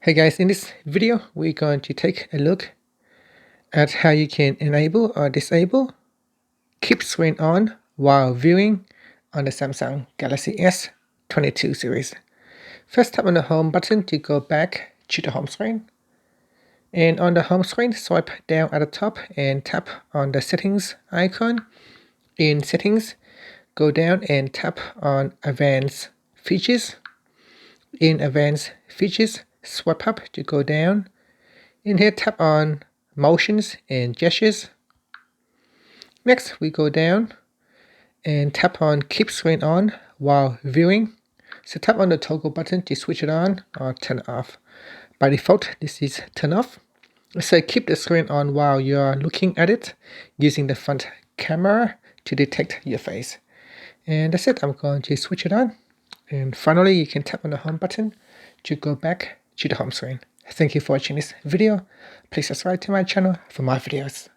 Hey guys, in this video we're going to take a look at how you can enable or disable keep screen on while viewing on the Samsung Galaxy S22 series. First, tap on the home button to go back to the home screen. And on the home screen, swipe down at the top and tap on the settings icon. In settings, go down and tap on advanced features. In advanced features, swipe up to go down. In here, tap on motions and gestures. Next, we go down and tap on keep screen on while viewing. So tap on the toggle button to switch it on or turn it off. By default, this is turn off. So keep the screen on while you are looking at it using the front camera to detect your face. And that's it. I'm going to switch it on. And finally, you can tap on the home button to go back to the home screen. Thank you for watching this video. Please subscribe to my channel for more videos.